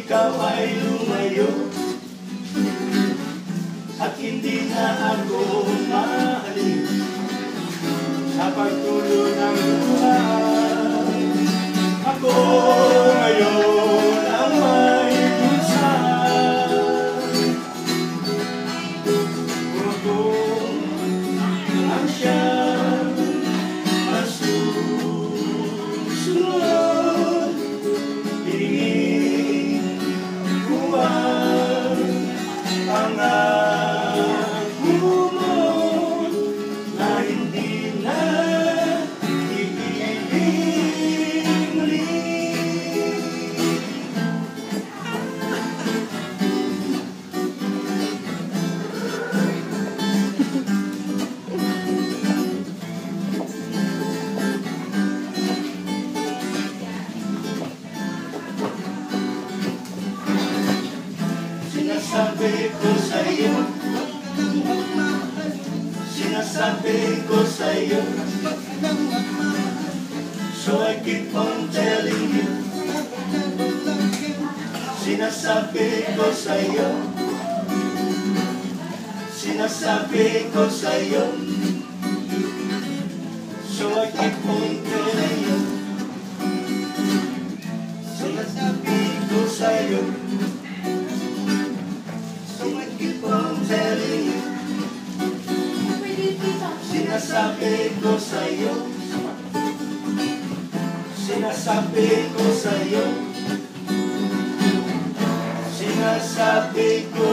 ikaw ay lumayo at hindi na ako mahalin sa pagtulo ng luha. Ako ngayon ang may bulsa, ako ang siyang masusunod. Hingin huwag ang ako mo na hindi na iibig muli. Sinasabi ko sa'yo, sinasabi ko sa'yo, so I keep on telling you. Sinasabi ko sa'yo, sinasabi ko sa'yo, so I keep on telling you. Sinasabi ko sa'yo, so I keep on telling you. Sinasabi ko sa'yo, sinasabi ko sa'yo, sinasabi ko